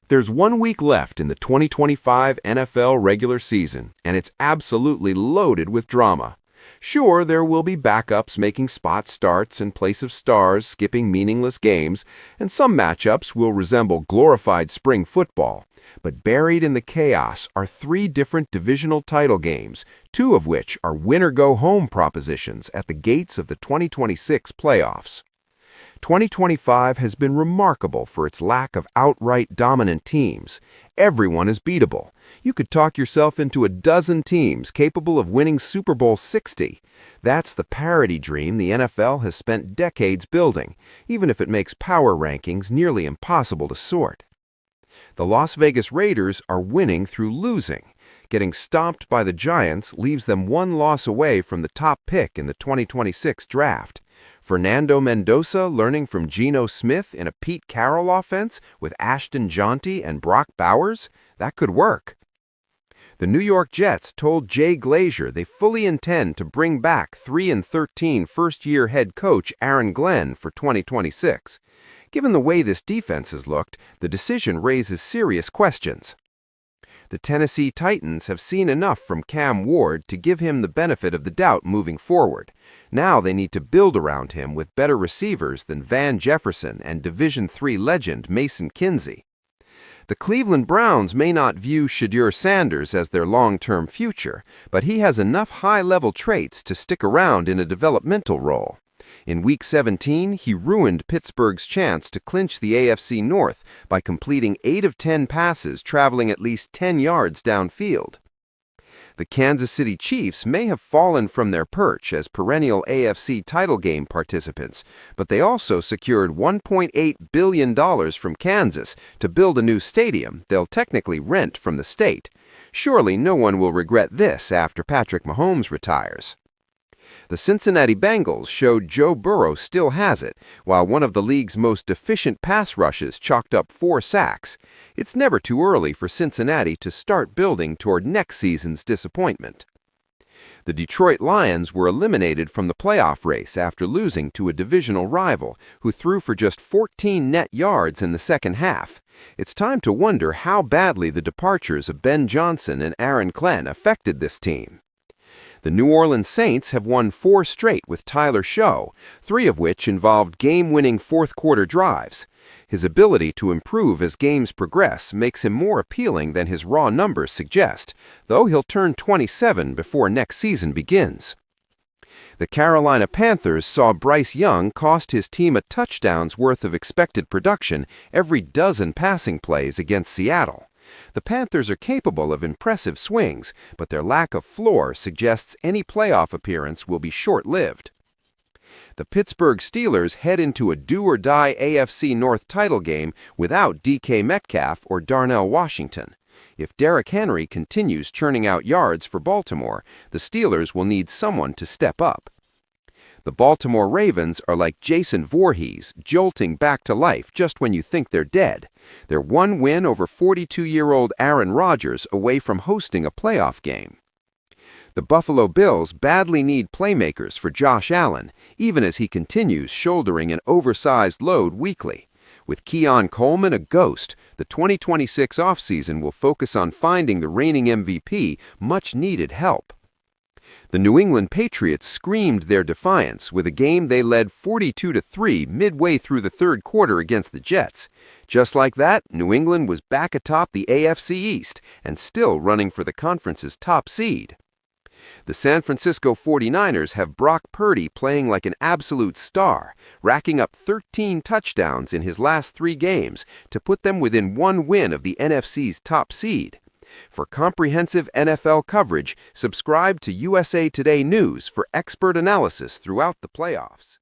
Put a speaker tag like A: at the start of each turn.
A: There's 1 week left in the 2025 NFL regular season, and it's absolutely loaded with drama. Sure, there will be backups making spot starts in place of stars skipping meaningless games, and some matchups will resemble glorified spring football. But buried in the chaos are 3 different divisional title games, 2 of which are winner-go-home propositions at the gates of the 2026 playoffs. 2025 has been remarkable for its lack of outright dominant teams. Everyone is beatable. You could talk yourself into a dozen teams capable of winning Super Bowl 60. That's the parity dream the NFL has spent decades building, even if it makes power rankings nearly impossible to sort. The Las Vegas Raiders are winning through losing. Getting stomped by the Giants leaves them 1 loss away from the top pick in the 2026 draft. Fernando Mendoza learning from Geno Smith in a Pete Carroll offense with Ashton Jaunty and Brock Bowers? That could work. The New York Jets told Jay Glazer they fully intend to bring back 3-13 first-year head coach Aaron Glenn for 2026. Given the way this defense has looked, the decision raises serious questions. The Tennessee Titans have seen enough from Cam Ward to give him the benefit of the doubt moving forward. Now they need to build around him with better receivers than Van Jefferson and Division III legend Mason Kinsey. The Cleveland Browns may not view Shedeur Sanders as their long-term future, but he has enough high-level traits to stick around in a developmental role. In Week 17, he ruined Pittsburgh's chance to clinch the AFC North by completing 8 of 10 passes traveling at least 10 yards downfield. The Kansas City Chiefs may have fallen from their perch as perennial AFC title game participants, but they also secured $1.8 billion from Kansas to build a new stadium they'll technically rent from the state. Surely no one will regret this after Patrick Mahomes retires. The Cincinnati Bengals showed Joe Burrow still has it, while one of the league's most efficient pass rushes chalked up 4 sacks. It's never too early for Cincinnati to start building toward next season's disappointment. The Detroit Lions were eliminated from the playoff race after losing to a divisional rival, who threw for just 14 net yards in the second half. It's time to wonder how badly the departures of Ben Johnson and Aaron Glenn affected this team. The New Orleans Saints have won 4 straight with Tyler Shough, 3 of which involved game-winning fourth-quarter drives. His ability to improve as games progress makes him more appealing than his raw numbers suggest, though he'll turn 27 before next season begins. The Carolina Panthers saw Bryce Young cost his team a touchdown's worth of expected production every dozen passing plays against Seattle. The Panthers are capable of impressive swings, but their lack of floor suggests any playoff appearance will be short-lived. The Pittsburgh Steelers head into a do-or-die AFC North title game without DK Metcalf or Darnell Washington. If Derrick Henry continues churning out yards for Baltimore, the Steelers will need someone to step up. The Baltimore Ravens are like Jason Voorhees, jolting back to life just when you think they're dead. They're 1 win over 42-year-old Aaron Rodgers away from hosting a playoff game. The Buffalo Bills badly need playmakers for Josh Allen, even as he continues shouldering an oversized load weekly. With Keon Coleman a ghost, the 2026 offseason will focus on finding the reigning MVP much-needed help. The New England Patriots screamed their defiance with a game they led 42-3 midway through the third quarter against the Jets. Just like that, New England was back atop the AFC East and still running for the conference's top seed. The San Francisco 49ers have Brock Purdy playing like an absolute star, racking up 13 touchdowns in his last 3 games to put them within 1 win of the NFC's top seed. For comprehensive NFL coverage, subscribe to USA Today News for expert analysis throughout the playoffs.